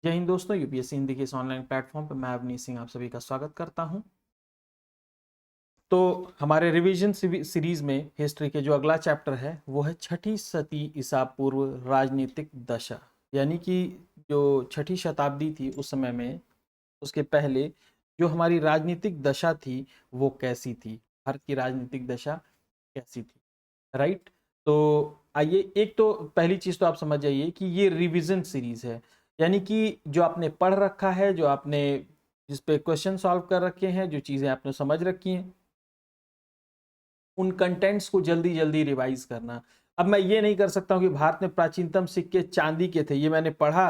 जय हिंद दोस्तों, यूपीएससी हिंदी के इस ऑनलाइन प्लेटफॉर्म पर मैं अवनीश सिंह आप सभी का स्वागत करता हूं। तो हमारे रिवीजन सीरीज में हिस्ट्री के जो अगला चैप्टर है वो है छठी सदी ईसा पूर्व राजनीतिक दशा। यानी कि जो छठी शताब्दी थी उस समय में, उसके पहले जो हमारी राजनीतिक दशा थी वो कैसी थी, भारत की राजनीतिक दशा कैसी थी, राइट। तो आइए, एक तो पहली चीज तो आप समझ जाइए कि ये रिवीजन सीरीज है। यानी कि जो आपने पढ़ रखा है, जो आपने जिस पे क्वेश्चन सॉल्व कर रखे हैं, जो चीजें आपने समझ रखी हैं, उन कंटेंट्स को जल्दी जल्दी रिवाइज करना। अब मैं ये नहीं कर सकता हूँ कि भारत में प्राचीनतम सिक्के चांदी के थे, ये मैंने पढ़ा,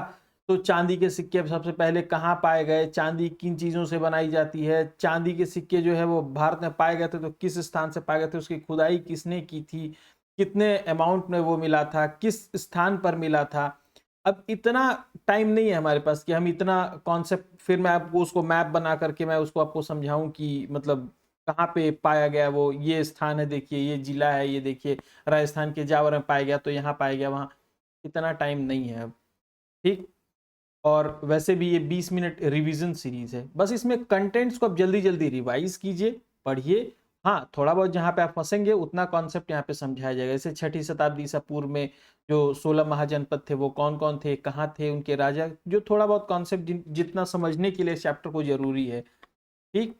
तो चांदी के सिक्के सबसे पहले कहाँ पाए गए, चांदी किन चीज़ों से बनाई जाती है, चांदी के सिक्के जो है वो भारत में पाए गए थे तो किस स्थान से पाए गए थे, उसकी खुदाई किसने की थी, कितने अमाउंट में वो मिला था, किस स्थान पर मिला था। अब इतना टाइम नहीं है हमारे पास कि हम इतना कॉन्सेप्ट, फिर मैं आपको उसको मैप बना करके मैं उसको आपको समझाऊं कि मतलब कहाँ पे पाया गया, वो ये स्थान है, देखिए ये जिला है, ये देखिए राजस्थान के जावर में पाया गया तो यहाँ पाया गया वहाँ। इतना टाइम नहीं है अब, ठीक। और वैसे भी ये 20 मिनट रिवीजन सीरीज है, बस इसमें कंटेंट्स को आप जल्दी जल्दी रिवाइज कीजिए, पढ़िए। हाँ, थोड़ा बहुत जहाँ पे आप फंसेंगे उतना कॉन्सेप्ट यहाँ पे समझाया जाएगा। जैसे छठी शताब्दी ईसा पूर्व में जो 16 महाजनपद थे वो कौन कौन थे, कहाँ थे, उनके राजा, जो थोड़ा बहुत कॉन्सेप्ट जितना समझने के लिए चैप्टर को जरूरी है, ठीक।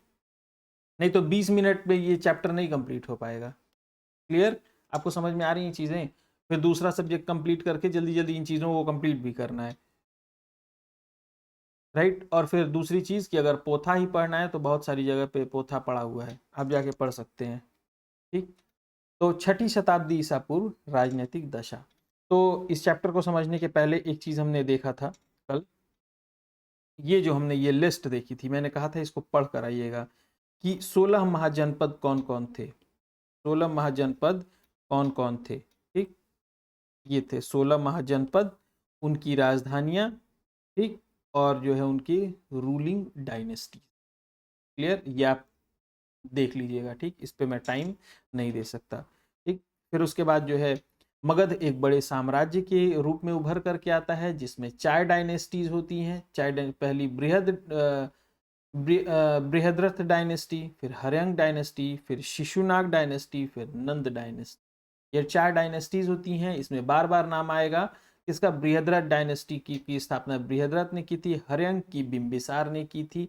नहीं तो 20 मिनट में ये चैप्टर नहीं कंप्लीट हो पाएगा। क्लियर? आपको समझ में आ रही हैं चीजें? फिर दूसरा सब्जेक्ट कंप्लीट करके जल्दी जल्दी इन चीजों को कंप्लीट भी करना है, राइट। और फिर दूसरी चीज कि अगर पोथा ही पढ़ना है तो बहुत सारी जगह पे पोथा पड़ा हुआ है, आप जाके पढ़ सकते हैं, ठीक। तो छठी शताब्दी ईसा पूर्व राजनीतिक दशा। तो इस चैप्टर को समझने के पहले एक चीज हमने देखा था कल, ये जो हमने ये लिस्ट देखी थी, मैंने कहा था इसको पढ़ कर आइएगा कि 16 महाजनपद कौन कौन थे। 16 महाजनपद कौन कौन थे, ठीक। ये थे 16 महाजनपद, उनकी राजधानियां, ठीक, और जो है उनकी रूलिंग डायनेस्टी। क्लियर? ये आप देख लीजिएगा, ठीक। इस पे मैं टाइम नहीं दे सकता, ठीक। फिर उसके बाद जो है मगध एक बड़े साम्राज्य के रूप में उभर करके आता है जिसमें 4 डायनेस्टीज होती हैं। पहली बृहद्रथ डायनेस्टी, फिर हर्यंग डायनेस्टी, फिर शिशुनाग डायनेस्टी, फिर नंद डायनेस्टी। ये 4 डायनेस्टीज होती हैं। इसमें बार बार नाम आएगा। इसका बृहद्रथ डायनेस्टी की स्थापना बृहद्रथ ने की थी, हर्यंग की बिंबिसार ने की थी,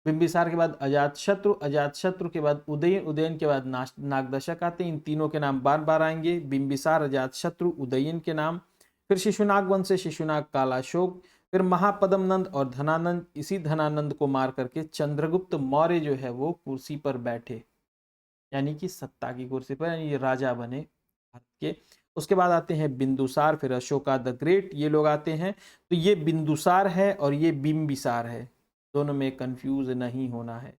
बिंबिसार के बाद अजातशत्रु, अजातशत्रु के बाद उदयन, उदयन के बाद नागदशक आते हैं। इन तीनों के नाम बार बार आएंगे, बिंबिसार, अजातशत्रु, उदयन के नाम। फिर शिशुनाग वंश से शिशुनाग कालाशोक, फिर महापदम नंद और धनानंद। इसी धनानंद को मार करके चंद्रगुप्त मौर्य जो है वो कुर्सी पर बैठे, यानी कि सत्ता की कुर्सी पर, यानी ये राजा बने भारत के। उसके बाद आते हैं बिंदुसार, फिर अशोका द ग्रेट, ये लोग आते हैं। तो ये बिंदुसार है और ये बिंबिसार है, दोनों में कंफ्यूज नहीं होना है,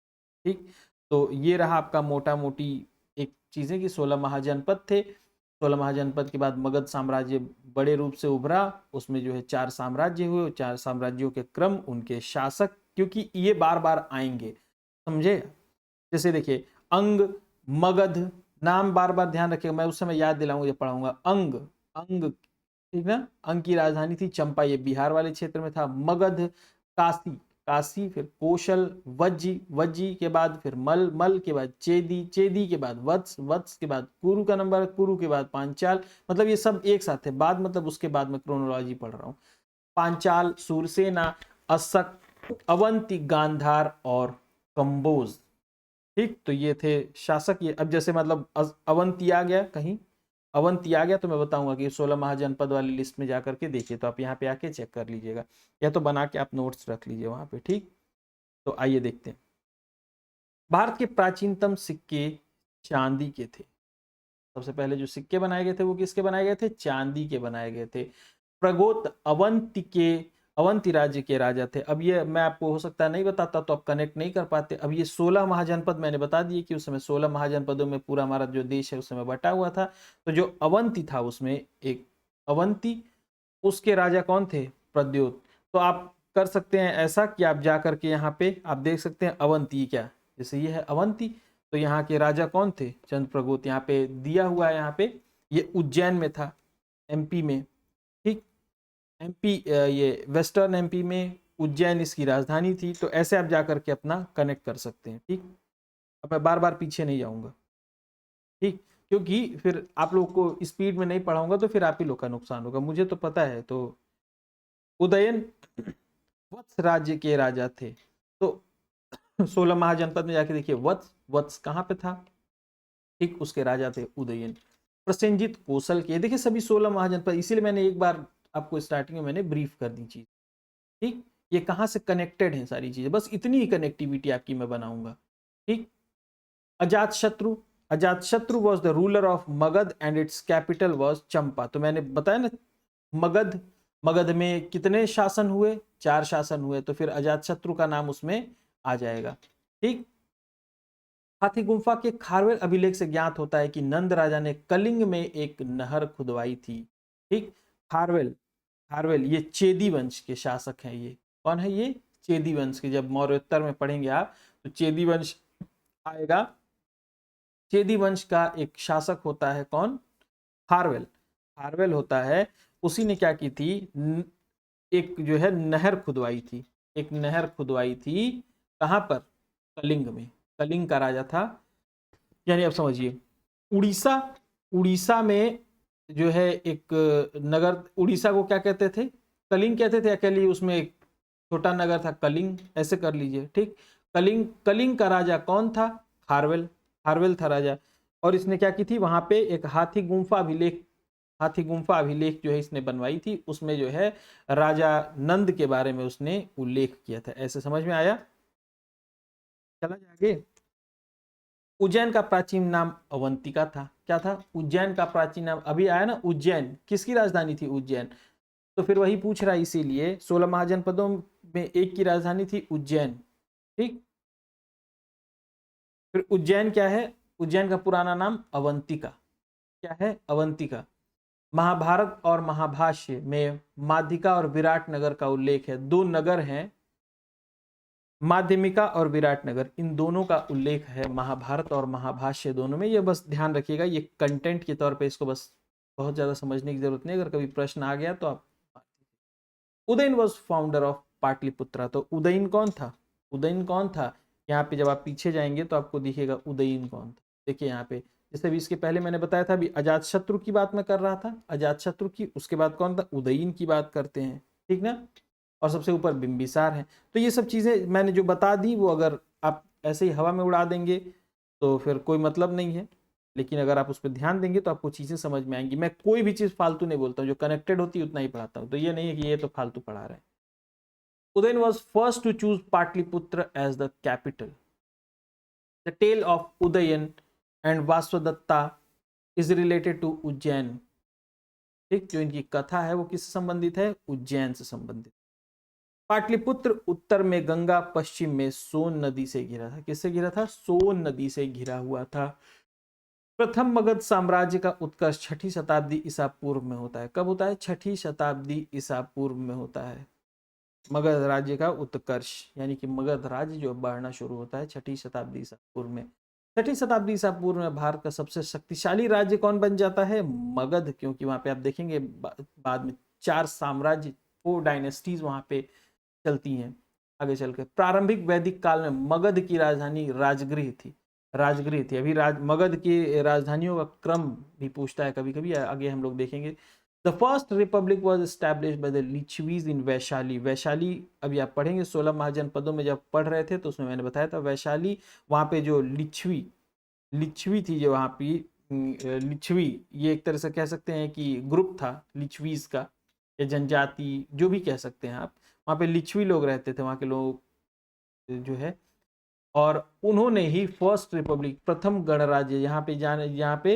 ठीक। तो ये रहा आपका मोटा मोटी एक चीजें कि 16 महाजनपद थे। 16 महाजनपद के बाद मगध साम्राज्य बड़े रूप से उभरा, उसमें जो है 4 साम्राज्य हुए, 4 साम्राज्यों के क्रम, उनके शासक, क्योंकि ये बार बार आएंगे, समझे। जैसे देखिए, अंग, मगध, नाम बार बार ध्यान रखिएगा, मैं उस समय याद दिलाऊंगा जब पढ़ाऊंगा। अंग, अंग, ठीक ना। अंग की राजधानी थी चंपा, ये बिहार वाले क्षेत्र में था। मगध, काशी, काशी, फिर कौशल, वज्जी, वज्जी के बाद फिर मल, मल के बाद चेदी, चेदी के बाद वत्स, वत्स के बाद कुरु का नंबर, कुरु के बाद पांचाल। मतलब ये सब एक साथ है, बाद मतलब उसके बाद में क्रोनोलॉजी पढ़ रहा हूँ। पांचाल, सूरसेना, अशक, अवंती, गांधार और कंबोज, ठीक। तो ये थे शासक। ये अब जैसे मतलब अवंती आ गया, कहीं अवंती आ गया तो मैं बताऊंगा कि 16 महाजनपद वाली लिस्ट में जाकर के देखिए, तो आप यहाँ पे आके चेक कर लीजिएगा, या तो बना के आप नोट्स रख लीजिए वहां पे, ठीक। तो आइए देखते हैं। भारत के प्राचीनतम सिक्के चांदी के थे। सबसे पहले जो सिक्के बनाए गए थे वो किसके बनाए गए थे? चांदी के बनाए गए थे। प्रगोत अवंती के, अवंती राज्य के राजा थे। अब ये मैं आपको हो सकता है नहीं बताता तो आप कनेक्ट नहीं कर पाते। अब ये 16 महाजनपद मैंने बता दिए कि उस समय 16 महाजनपदों में पूरा हमारा जो देश है उस समय बटा हुआ था। तो जो अवंती था उसमें एक अवंती, उसके राजा कौन थे? प्रद्योत। तो आप कर सकते हैं ऐसा कि आप जा करके यहाँ पे आप देख सकते हैं अवंती, क्या जैसे ये है अवंती, तो यहाँ के राजा कौन थे? चंद्र प्रगोत। यहाँ पे दिया हुआ है, यहाँ पे ये उज्जैन में था, एमपी में, ठीक। एमपी, ये वेस्टर्न एमपी में उज्जैन इसकी राजधानी थी। तो ऐसे आप जा करके अपना कनेक्ट कर सकते हैं। ठीक, अब मैं बार बार पीछे नहीं जाऊंगा। ठीक, क्योंकि फिर आप लोग को स्पीड में नहीं पढ़ाऊंगा तो फिर आप ही लोग का नुकसान होगा, मुझे तो पता है। तो उदयन वत्स राज्य के राजा थे। तो 16 महाजनपद में जाके देखिए वत्स, वत्स कहाँ पे था? ठीक, उसके राजा थे उदयन। प्रसेनजित कौशल के, देखिए सभी 16 महाजनपद, इसीलिए मैंने एक बार आपको स्टार्टिंग में मैंने ब्रीफ कर दी चीज। ठीक, ये कहाँ से कनेक्टेड है सारी चीजें, बस इतनी ही कनेक्टिविटी आपकी मैं बनाऊंगा। ठीक, अजात शत्रु, Ajatashatru was the ruler of Magadha and its capital was Champa. तो मैंने बताया ना, मगध, मगध में कितने शासन हुए? 4 शासन हुए, तो फिर अजात शत्रु का नाम उसमें आ जाएगा। ठीक, हाथी गुम्फा के खारवेल अभिलेख से ज्ञात होता है कि नंद राजा ने कलिंग में एक नहर खुदवाई थी। ठीक, खारवेल, खारवेल ये चेदी वंश के शासक हैं। ये कौन है? ये चेदी वंश के, जब मौर्योत्तर में पढ़ेंगे आप तो चेदी वंश आएगा। चेदी वंश का एक शासक होता है कौन? खारवेल, खारवेल होता है। उसी ने क्या की थी? एक जो है नहर खुदवाई थी, एक नहर खुदवाई थी। कहां पर? कलिंग में। कलिंग का राजा था, यानी अब समझिए उड़ीसा, उड़ीसा में जो है एक नगर, उड़ीसा को क्या कहते थे? कलिंग कहते थे। अकेले उसमें एक छोटा नगर था कलिंग, ऐसे कर लीजिए। ठीक, कलिंग, कलिंग का राजा कौन था? खारवेल, खारवेल था राजा। और इसने क्या की थी? वहां पे एक हाथी गुम्फा अभिलेख, हाथी गुम्फा अभिलेख जो है इसने बनवाई थी। उसमें जो है राजा नंद के बारे में उसने उल्लेख किया था। ऐसे समझ में आया? चला जाएगा। उज्जैन का प्राचीन नाम अवंतिका था। क्या था? उज्जैन का प्राचीन नाम, अभी आया ना उज्जैन, किसकी राजधानी थी? उज्जैन। तो फिर वही पूछ रहा है, इसीलिए 16 महाजनपदों में एक की राजधानी थी उज्जैन। ठीक, फिर उज्जैन क्या है? उज्जैन का पुराना नाम अवंतिका। क्या है? अवंतिका। महाभारत और महाभाष्य में माध्यिका और विराट नगर का उल्लेख है। 2 नगर हैं, माध्यमिका और विराटनगर, इन दोनों का उल्लेख है महाभारत और महाभाष्य दोनों में। ये बस ध्यान रखिएगा, ये कंटेंट के तौर पे इसको बस बहुत ज्यादा समझने की जरूरत नहीं, अगर कभी प्रश्न आ गया तो आप। Udayan was founder of Pataliputra. तो उदयन कौन था? उदयन कौन था? यहाँ पे जब आप पीछे जाएंगे तो आपको दिखेगा उदयन कौन था। देखिए यहाँ पे, जैसे भी इसके पहले मैंने बताया था, अभी अजात शत्रु की बात मैं कर रहा था, अजात शत्रु की, उसके बाद कौन था? उदयन की बात करते हैं। ठीक ना, और सबसे ऊपर बिंबिसार है। तो ये सब चीजें मैंने जो बता दी, वो अगर आप ऐसे ही हवा में उड़ा देंगे तो फिर कोई मतलब नहीं है, लेकिन अगर आप उस पर ध्यान देंगे तो आपको चीजें समझ में आएंगी। मैं कोई भी चीज फालतू नहीं बोलता हूँ, जो कनेक्टेड होती है उतना ही पढ़ाता हूँ। तो ये नहीं है कि ये तो फालतू पढ़ा रहे हैं। Udayan was first to choose Pataliputra as the capital. The tale of Udayan and Vasavadatta is related to Ujjain. ठीक, जो इनकी कथा है वो किससे संबंधित है? उज्जैन से संबंधित। पाटलिपुत्र उत्तर में गंगा, पश्चिम में सोन नदी से घिरा था। किससे घिरा था? सोन नदी से घिरा हुआ था। प्रथम मगध साम्राज्य का उत्कर्ष 6ठी शताब्दी ईसा पूर्व में होता है। कब होता है? 6ठी शताब्दी ईसा पूर्व में होता है मगध राज्य का उत्कर्ष, यानी कि मगध राज्य जो बढ़ना शुरू होता है 6ठी शताब्दी ईसा पूर्व में। 6ठी शताब्दी ईसा पूर्व में भारत का सबसे शक्तिशाली राज्य कौन बन जाता है? मगध। क्योंकि वहां पे आप देखेंगे बाद में 4 साम्राज्य, 4 डायनेस्टीज वहां पे चलती हैं आगे चलकर। प्रारंभिक वैदिक काल में मगध की राजधानी राजगृह थी, राजगृह थी। अभी मगध की राजधानियों का क्रम भी पूछता है कभी कभी, आगे हम लोग देखेंगे। The first republic was established by the Licchavis in Vaishali. Vaishali अभी आप पढ़ेंगे 16 महाजनपदों में जब पढ़ रहे थे तो उसमें मैंने बताया था वैशाली, वहां पे जो लिच्छवी, लिच्छवी थी जो वहां पे, लिच्छवी ये एक तरह से कह सकते हैं कि ग्रुप था लिच्छवीज का, या जनजाति जो भी कह सकते हैं आप। वहाँ पे लिच्छवी लोग रहते थे, वहाँ के लोग जो है, और उन्होंने ही फर्स्ट रिपब्लिक, प्रथम गणराज्य, यहाँ पे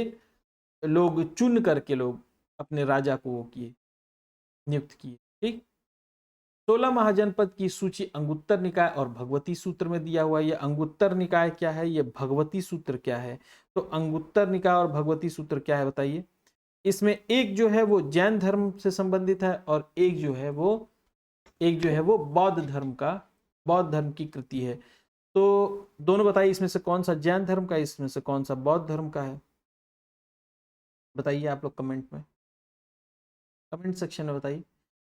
लोग चुन करके लोग अपने राजा को वो किए, नियुक्त किए। ठीक, 16 महाजनपद की सूची अंगुत्तर निकाय और भगवती सूत्र में दिया हुआ है। ये अंगुत्तर निकाय क्या है, ये भगवती सूत्र क्या है? तो अंगुत्तर निकाय और भगवती सूत्र क्या है बताइए? इसमें एक जो है वो जैन धर्म से संबंधित है, और एक जो है वो बौद्ध धर्म का, बौद्ध धर्म की कृति है। तो दोनों बताइए, इसमें से कौन सा जैन धर्म का है, इसमें से कौन सा बौद्ध धर्म का है? बताइए आप लोग कमेंट में, कमेंट सेक्शन में बताइए।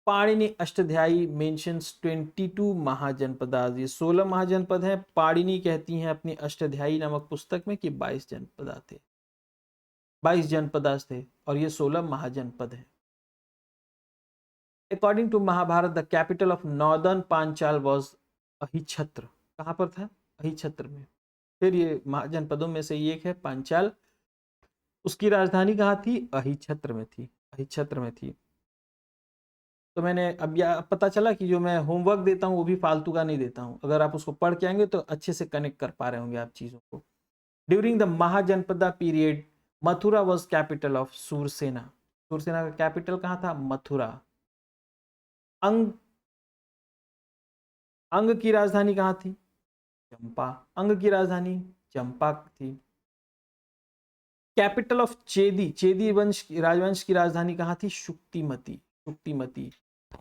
पाणिनि अष्टाध्यायी मेंशंस 22 महाजनपदास। ये 16 महाजनपद हैं। पाणिनि कहती हैं अपनी अष्टाध्यायी नामक पुस्तक में कि 22 जनपदा थे, 22 जनपदास थे और ये 16 महाजनपद हैं। According to Mahabharata the capital of northern Panchal was Ahichhatra. कहाँ पर था? अहिछत्र में। फिर ये महाजनपदों में से एक है पांचाल, उसकी राजधानी कहाँ थी? अहिछत्र में थी, अहिछत्र में थी। तो मैंने अब यह पता चला कि जो मैं होमवर्क देता हूँ वो भी फालतू का नहीं देता हूँ, अगर आप उसको पढ़ के आएंगे तो अच्छे से कनेक्ट कर पा रहे होंगे आप चीजों को। During the Mahajanapada period Mathura was capital of Surasena. Surasena का कैपिटल कहाँ था? मथुरा। अंग अंग की राजधानी कहाँ थी? चंपा। अंग की राजधानी चंपा थी। कैपिटल ऑफ चेदी, चेदी वंश राजवंश की राजधानी कहाँ थी? Shuktimati, Shuktimati.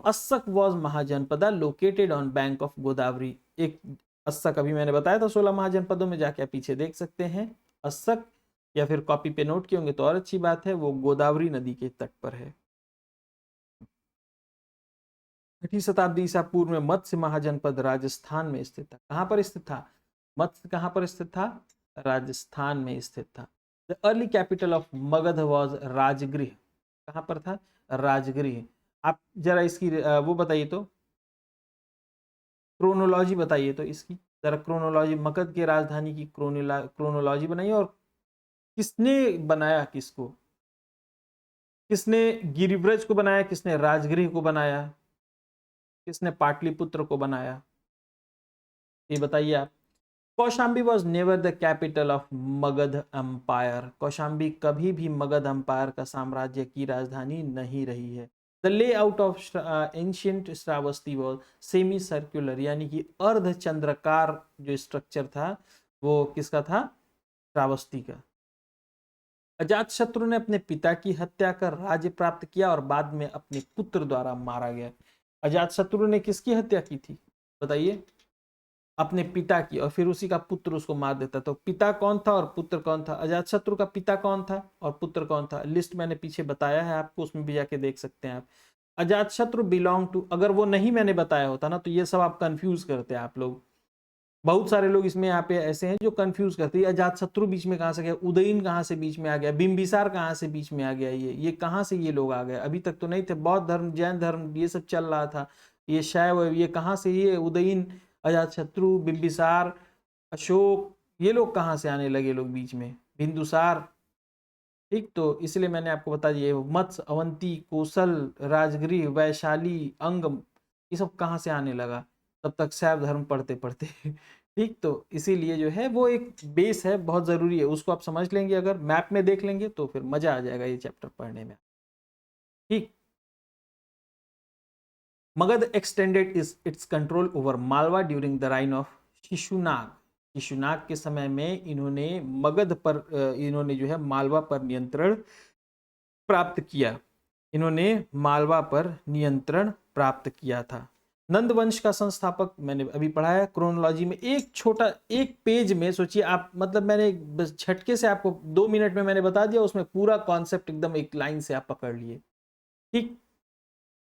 Assaka was Mahajanapada located on bank of Godavari. एक अस्सक अभी मैंने बताया था 16 महाजनपदों में, जाके आप पीछे देख सकते हैं। अस्सक, या फिर कॉपी पे नोट किए होंगे तो और अच्छी बात है, वो गोदावरी नदी के तट पर है। 8वीं शताब्दी ईसा पूर्व में मत्स्य महाजनपद राजस्थान में स्थित था। कहां पर स्थित था? मत्स्य कहां पर स्थित था? राजस्थान में स्थित था। The early capital of Magadh was Rajgriha. कहां पर था? राजगृह। आप जरा इसकी वो बताइए तो, क्रोनोलॉजी बताइए तो इसकी जरा, क्रोनोलॉजी, मगध की राजधानी की क्रोनोलॉजी बनाइए। और किसने बनाया, किसको, किसने गिरिब्रज को बनाया, किसने राजगृह को बनाया, किसने पाटलिपुत्र को बनाया, ये बताइए आप। Kaushambi was never the capital of Magadh empire. Kaushambi कभी भी मगध एम्पायर का साम्राज्य की राजधानी नहीं रही है। The layout of ancient Shravasti was semi circular, यानी कि अर्ध चंद्रकार जो स्ट्रक्चर था वो किसका था? श्रावस्ती का। अजातशत्रु ने अपने पिता की हत्या कर राज्य प्राप्त किया और बाद में अपने पुत्र द्वारा मारा गया। अजातशत्रु ने किसकी हत्या की थी बताइए? अपने पिता की, और फिर उसी का पुत्र उसको मार देता। तो पिता कौन था और पुत्र कौन था? अजातशत्रु का पिता कौन था और पुत्र कौन था? लिस्ट मैंने पीछे बताया है आपको, उसमें भी जाके देख सकते हैं आप। अजातशत्रु बिलोंग टू, अगर वो नहीं मैंने बताया होता ना तो ये सब आप कंफ्यूज करते हैं आप लोग। बहुत सारे लोग इसमें यहाँ पे ऐसे हैं जो कंफ्यूज करते हैं, अजातशत्रु बीच में कहाँ से गया, उदयन कहाँ से बीच में आ गया, बिंबिसार कहाँ से बीच में आ गया, ये कहाँ से ये लोग आ गए? अभी तक तो नहीं थे, बौद्ध धर्म, जैन धर्म, ये सब चल रहा था, ये शैव, ये कहाँ से ये उदयन, अजातशत्रु, बिंबिसार, अशोक, ये लोग कहाँ से आने लगे लोग बीच में, बिंदुसार। ठीक, तो इसलिए मैंने आपको बता दिया, मत्स्य, अवंती, कौशल, राजगृह, वैशाली, अंग, ये सब कहाँ से आने लगा तब तक शैव धर्म पढ़ते पढ़ते। ठीक, तो इसीलिए जो है वो एक बेस है, बहुत जरूरी है, उसको आप समझ लेंगे, अगर मैप में देख लेंगे तो फिर मजा आ जाएगा ये चैप्टर पढ़ने में। ठीक, Magadh extended its control over Malwa during the reign of Shishunag. Shishunag के समय में इन्होंने मगध पर इन्होंने जो है मालवा पर नियंत्रण प्राप्त किया। इन्होंने मालवा पर नियंत्रण प्राप्त किया था। नंद वंश का संस्थापक मैंने अभी पढ़ा है क्रोनोलॉजी में, एक छोटा एक पेज में, सोचिए आप, मतलब मैंने बस झटके से आपको 2 मिनट में मैंने बता दिया, उसमें पूरा कॉन्सेप्ट एकदम एक लाइन से आप पकड़ लिए। ठीक,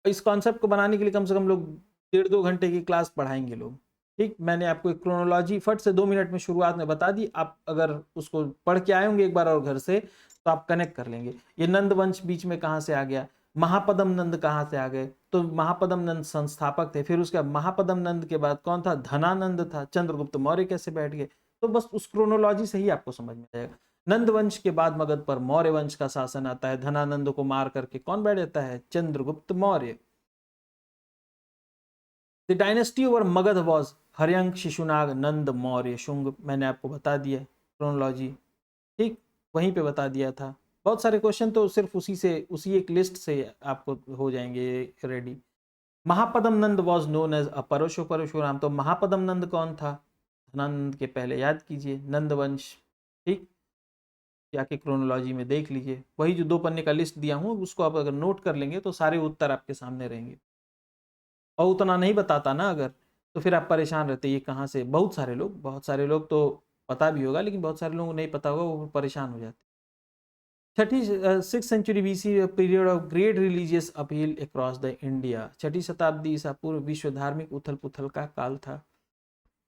इस कॉन्सेप्ट को बनाने के लिए कम से कम लोग 1.5-2 घंटे की क्लास पढ़ाएंगे लोग। ठीक, मैंने आपको एक क्रोनोलॉजी फट से 2 मिनट में शुरुआत में बता दी, आप अगर उसको पढ़ के आए होंगे एक बार और घर से तो आप कनेक्ट कर लेंगे। ये नंद वंश बीच में कहाँ से आ गया, महापदम नंद कहाँ से आ गए, तो महापदम नंद संस्थापक थे, फिर उसके महापदम नंद के बाद कौन था? धनानंद था, चंद्रगुप्त मौर्य कैसे बैठ गए, तो बस उस क्रोनोलॉजी से ही आपको समझ में आएगा। नंद वंश के बाद मगध पर मौर्य वंश का शासन आता है, धनानंद को मार करके कौन बैठ जाता है? Chandragupta Maurya. The dynasty over Magadha was Haryanka, Shishunaga, Nanda, Maurya, Shunga. मैंने आपको बता दिया क्रोनोलॉजी, ठीक, वहीं पे बता दिया था। बहुत सारे क्वेश्चन तो सिर्फ उसी से, उसी एक लिस्ट से आपको हो जाएंगे ready. Mahapadma Nanda was known as a Parshuram. तो महापदम नंद कौन था? धनानंद के पहले, याद कीजिए, नंद वंश। ठीक, जाके क्रोनोलॉजी में देख लीजिए, वही जो 2 पन्ने का लिस्ट दिया हूँ उसको आप अगर नोट कर लेंगे तो सारे उत्तर आपके सामने रहेंगे। और उतना नहीं बताता ना अगर, तो फिर आप परेशान रहते, ये कहाँ से, बहुत सारे लोग तो पता भी होगा लेकिन बहुत सारे लोगों को नहीं पता होगा, वो परेशान हो जाते। छठी 6th century BC period of great religious appeal across the India. छठी शताब्दी ईसा पूर्व विश्व धार्मिक उथल पुथल का काल था।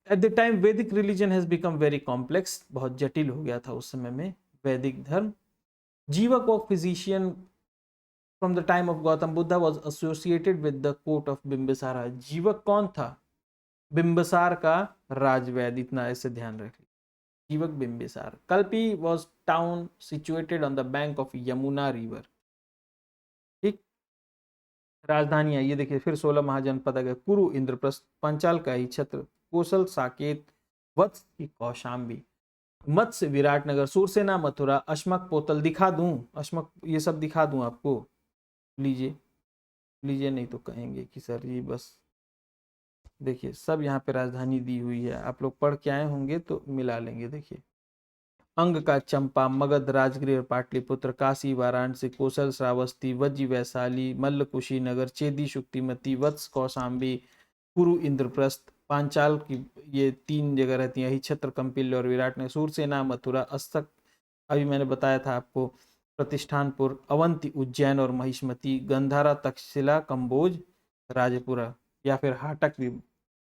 एट द टाइम वैदिक religion has become very complex, बहुत जटिल हो गया था उस समय में वैदिक धर्म। Jivaka of physician from the time of Gautama Buddha was associated with the court of Bimbisara. Jivaka कौन था? बिंबिसार का राजवैद, इतना ऐसे ध्यान रखिए। Jivaka Bimbisara. Kalpi was town situated on the bank of Yamuna river. ठीक। राजधानियां ये देखिए, फिर 16 महाजनपद आ गए। कुरु, इंद्रप्रस्थ, पांचाल का ही छत्र, कोसल, साकेत, वत्स की कौशाम्बी, मत्स्य, विराटनगर, सूरसेना, मथुरा, अश्मक, पोतल। दिखा दूं अश्मक, ये सब दिखा दूं आपको? लीजिए लीजिए, नहीं तो कहेंगे कि सर ये बस देखिए सब यहाँ पे राजधानी दी हुई है, आप लोग पढ़ के आए होंगे तो मिला लेंगे। देखिए अंग का चंपा, मगध, राजगृह और पाटलिपुत्र, काशी, वाराणसी, कौशल, श्रावस्ती, वज्जी, वैशाली, मल्ल, कुशीनगर, चेदी, शुक्तिमती, वत्स, कौशाम्बी, कुरु, इंद्रप्रस्थ, पांचाल की ये 3 जगह रहती हैं, छत्र, कंपिल्य और विराट ने, सूरसेना, मथुरा, अस्तक अभी मैंने बताया था आपको, प्रतिष्ठानपुर, अवंती, उज्जैन और महिष्मती, गंधारा, तक्षशिला, कंबोज, राजपुरा, या फिर हाटक भी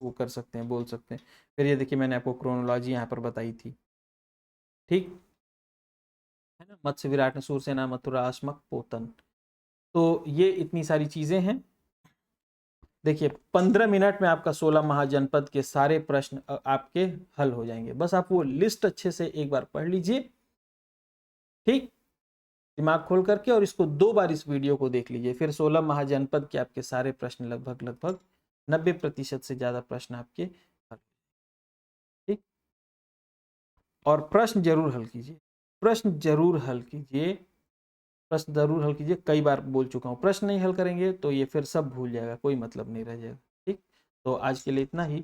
वो कर सकते हैं, बोल सकते हैं। फिर ये देखिए मैंने आपको क्रोनोलॉजी यहाँ पर बताई थी। ठीक है ना, मत्स्य, विराट, सूरसेना, मथुरा, अश्मक, पोतन। तो ये इतनी सारी चीजें हैं। देखिए 15 मिनट में आपका 16 महाजनपद के सारे प्रश्न आपके हल हो जाएंगे। बस आप वो लिस्ट अच्छे से एक बार पढ़ लीजिए, ठीक, दिमाग खोल करके, और इसको 2 बार इस वीडियो को देख लीजिए। फिर 16 महाजनपद के आपके सारे प्रश्न लगभग 90% से ज्यादा प्रश्न आपके हल। ठीक, और प्रश्न जरूर हल कीजिए, प्रश्न जरूर हल कीजिए, प्रश्न जरूर हल कीजिए। कई बार बोल चुका हूँ, प्रश्न नहीं हल करेंगे तो ये फिर सब भूल जाएगा, कोई मतलब नहीं रह जाएगा। ठीक, तो आज के लिए इतना ही।